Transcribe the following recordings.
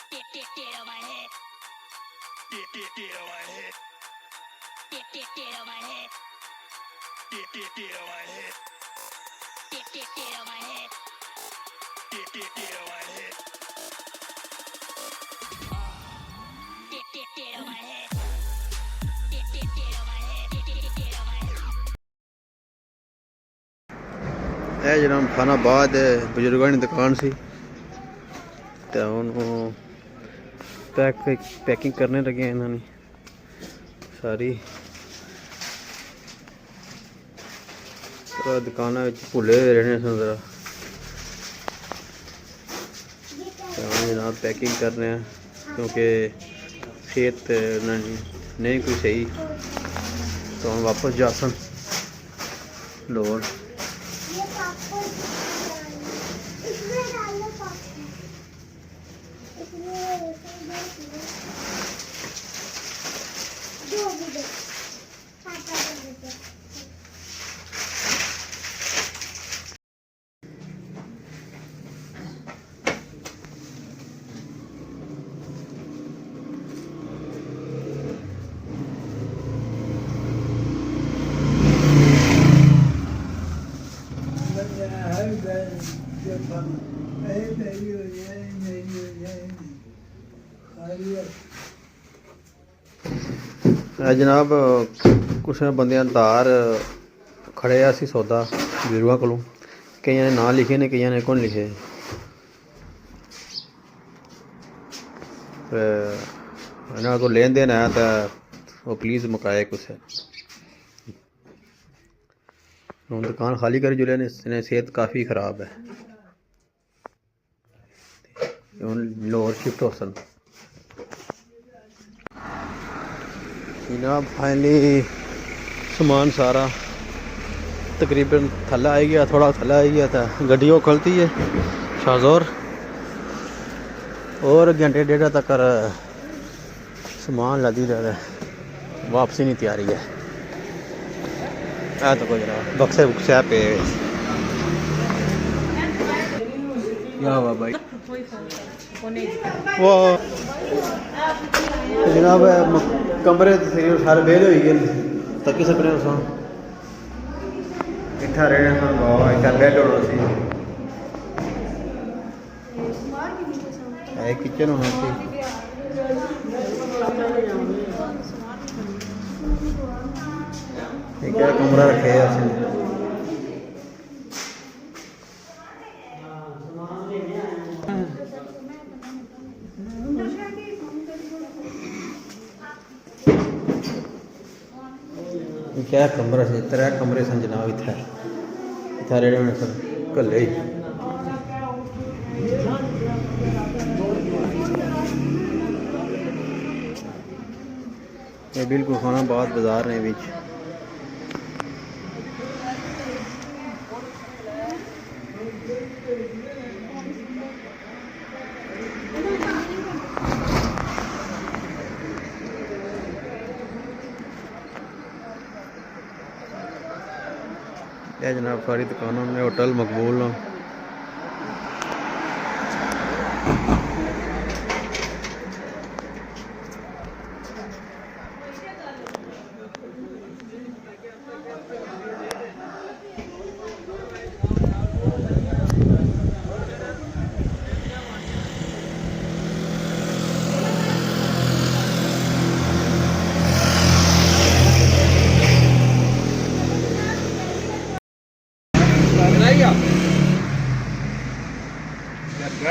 Get on my head. Get on my head. Get on my head. Get on my head. Get on my head. Get on my head. Get on my head. ਇਹ ਜਿਹੜਾ ਖਾਨਾਬਾਦ ਬਜ਼ੁਰਗਾਂ ਦੀ ਦੁਕਾਨ ਸੀ ਤੇ ਉਹਨੂੰ packing ਕਰਨੇ ਲੱਗੇ ਇਹਨਾਂ ਨੇ ਸਾਰੀ ਦੁਕਾਨਾਂ ਵਿੱਚ ਭੁੱਲੇ ਹੋਏ ਰਹਿਣੇ ਸਨ ਜ਼ਰਾ ਜਨਾਬ ਪੈਕਿੰਗ ਕਰਨੇ ਆ ਕਿਉਂਕਿ ਸਿਹਤ ਨਹੀਂ ਕੋਈ ਸਹੀ ਤਾਂ ਹੁਣ ਵਾਪਸ ਜਾ ਸਨ ਲੋੜ जनाब कुछ बंदियां धार खड़े सी सौदा बजुर्गों को कई ने ना लिखे ने कई ने कौन लिखे इन्होंने को लेन देन है तो वो प्लीज़ मुकाए कुछ हूँ दुकान खाली करी जुले ने सेहत काफ़ी ख़राब है हूँ लाहौर शिफ्ट हो सन जनाब फाइनली सामान सारा तकरीबन थल्ला आ गया थोड़ा थल्ला आ गया था गड्डी वो खलती है शाहजोर और घंटे डेढ़ तक सामान लदी रहा है वापसी नहीं तैयारी है तो कोई जनाब बक्से बुक्से पे क्या हुआ भाई वो जनाब कमरे सारे बेल हो गए तकी सकने इतना रहने इतना बैड होना सी किचन होना सी क्या कमरा रखे क्या कमरा से त्रै कमरे सन जनाब इतना रेड़े होने सन कल्ले ये बिल्कुल खानाबाद बाजार ने बीच जनाब सारी दुकानों में होटल मकबूल ना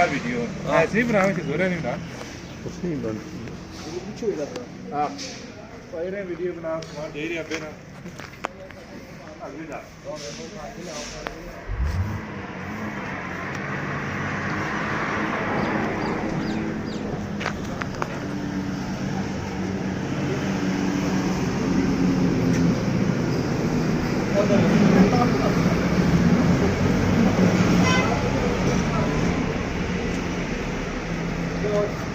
वीडियो ऐसे ही बनावे कि दोरे नहीं ना कुछ नहीं बन पीछे हो जाता हां पहले वीडियो बना वहां दे रही अबे ना अगले जा Lord.